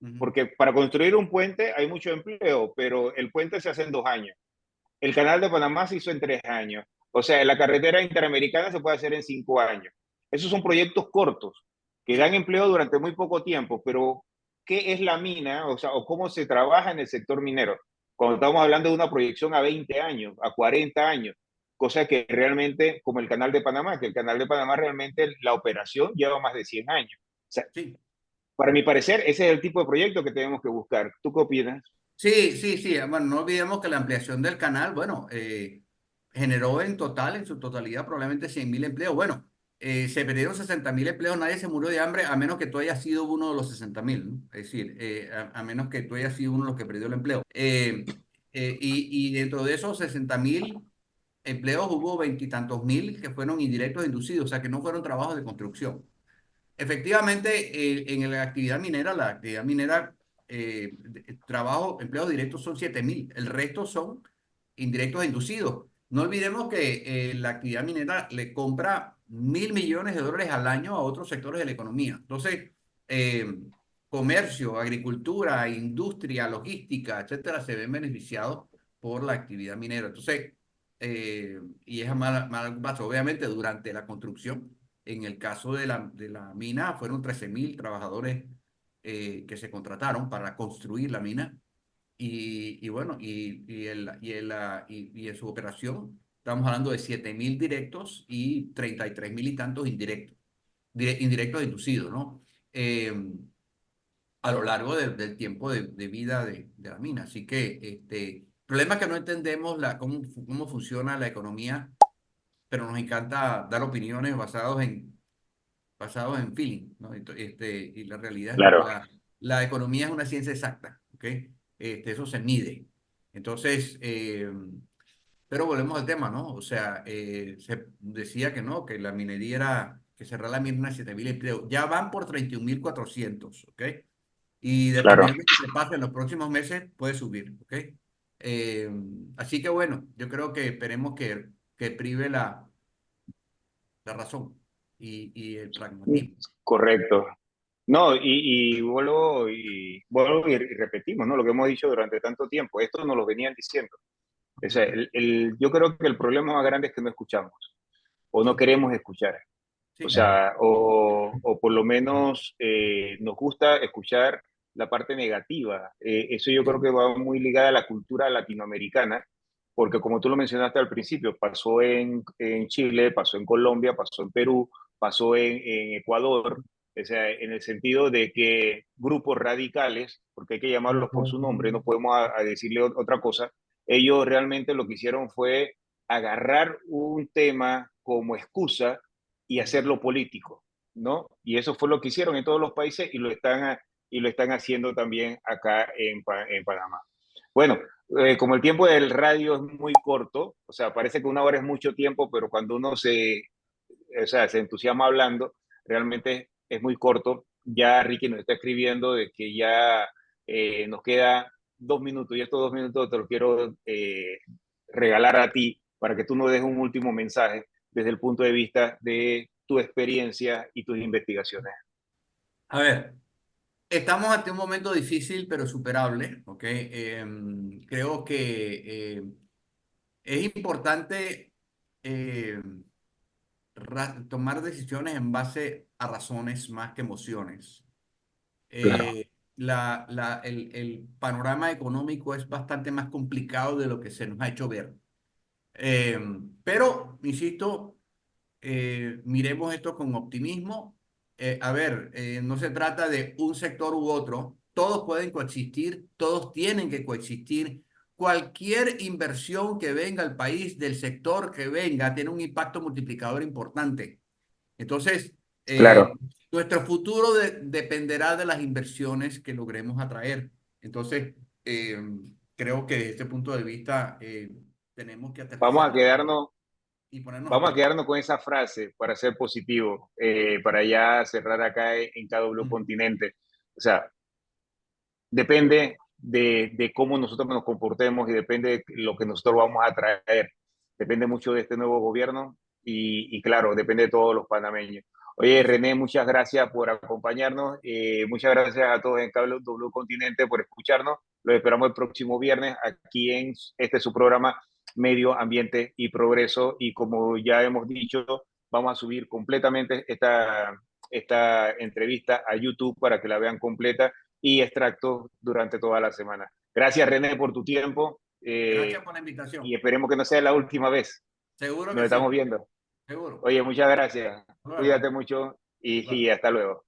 Ujú. porque para construir un puente hay mucho empleo, pero el puente se hace en 2 años. El canal de Panamá se hizo en 3 años. O sea, la carretera interamericana se puede hacer en 5 años. Esos son proyectos cortos que dan Sí, empleo durante muy poco tiempo, pero ¿qué es la mina? O sea, o cómo se trabaja en el sector minero. Cuando estamos hablando de una proyección a 20 años, a 40 años, cosa que realmente, como el canal de Panamá, que el canal de Panamá realmente la operación lleva más de 100 años. O sea, sí. para mi parecer, ese es el tipo de proyecto que tenemos que buscar. ¿Tú qué opinas? Sí, sí, sí. Bueno, no olvidemos que la ampliación del canal, bueno, generó en total, en su totalidad, probablemente 100.000 empleos. Bueno, se perdieron 60.000 empleos, nadie se murió de hambre, a menos que tú hayas sido uno de los 60.000, ¿no? Es decir, a menos que tú hayas sido uno de los que perdió el empleo. Y dentro de esos 60.000 empleos hubo veintitantos mil que fueron indirectos inducidos, o sea, que no fueron trabajos de construcción. Efectivamente, en la actividad minera, trabajo, empleos directos son 7.000, el resto son indirectos e inducidos. No olvidemos que la actividad minera le compra $1.000 millones al año a otros sectores de la economía. Entonces, eh, comercio, agricultura, industria, logística, etcétera, se ven beneficiados por la actividad minera. Entonces, y es a mal paso, obviamente, durante la construcción. En el caso de la mina, fueron 13.000 trabajadores que se contrataron para construir la mina. Y bueno, y en su operación, estamos hablando de 7.000 directos y 33.000 y tantos indirectos, indirectos inducidos, ¿no? Eh, a lo largo del tiempo de vida de la mina. Así que, problema es que no entendemos cómo funciona la economía pero nos encanta dar opiniones basados en feeling, ¿no? Y la realidad es Claro, la economía es una ciencia exacta, ¿ok? Eso se mide. Entonces, pero volvemos al tema, ¿no? O sea, se decía que no, que la minería era, que cerrar la mina 7.000 empleos. Ya van por 31.400, ¿ok? Y claro. dependiendo de lo que pase en los próximos meses, puede subir, ¿ok? Eh, Así que bueno, yo creo que esperemos que prive la razón y el pragmatismo. Correcto. No, y vuelvo y repetimos, ¿no? Lo que hemos dicho durante tanto tiempo. Esto nos lo venían diciendo. O sea, Ujú. yo creo que el problema más grande es que no escuchamos o no Sí, queremos escuchar. O sí, sea, o por lo menos nos gusta escuchar la parte negativa. Eso yo creo sí. que va muy ligada a la cultura latinoamericana, porque como tú lo mencionaste al principio, pasó en Chile, pasó en Colombia, pasó en Perú, pasó en Ecuador, o sea, en el sentido de que grupos radicales, porque hay que llamarlos por su nombre, no podemos a decirle otra cosa, ellos realmente lo que hicieron fue agarrar un tema como excusa y hacerlo político, ¿no? Y eso fue lo que hicieron en todos los países y lo están haciendo también acá en Panamá. Bueno, como el tiempo del radio es muy corto, o sea, parece que una hora es mucho tiempo, pero cuando uno o sea, se entusiasma hablando, realmente es muy corto. Ya Ricky nos está escribiendo de que ya nos queda 2 minutos y estos 2 minutos te los quiero regalar a ti para que tú nos des un último mensaje desde el punto de vista de tu experiencia y tus investigaciones. A ver, estamos ante un momento difícil pero superable, ¿ok? Creo que es importante eh, tomar decisiones en base a razones más que emociones. Claro. El panorama económico es bastante más complicado de lo que se nos ha hecho ver. Eh, pero, insisto, miremos esto con optimismo. A ver, no se trata de un sector u otro. Todos pueden coexistir, todos tienen que coexistir. Cualquier inversión que venga al país, del sector que venga, tiene un impacto multiplicador importante. Entonces, Claro. nuestro futuro dependerá de las inversiones que logremos atraer. Entonces, eh, creo que desde este punto de vista tenemos que Vamos aterrizar a quedarnos, y ponernos a vamos a trabajar. quedarnos con esa frase para ser positivo, para ya cerrar acá en KW Ujú. Continente. O sea, depende de cómo nosotros nos comportemos y depende de lo que nosotros vamos a traer. Depende mucho de este nuevo gobierno y claro, depende de todos los panameños. Oye, Así. René, muchas gracias por acompañarnos. Muchas gracias a todos en Cable W Continente por escucharnos. Los esperamos el próximo viernes aquí en este su programa Medio Ambiente y Progreso. Y como ya hemos dicho, vamos a subir completamente esta entrevista a YouTube para que la vean completa y extractos durante toda la semana. Gracias, René, por tu tiempo Gracias por la y invitación. esperemos que no sea la última vez. Seguro Nos que estamos sí, viendo. seguro. Oye, muchas gracias. Hasta luego. Cuídate mucho y Igual. hasta luego.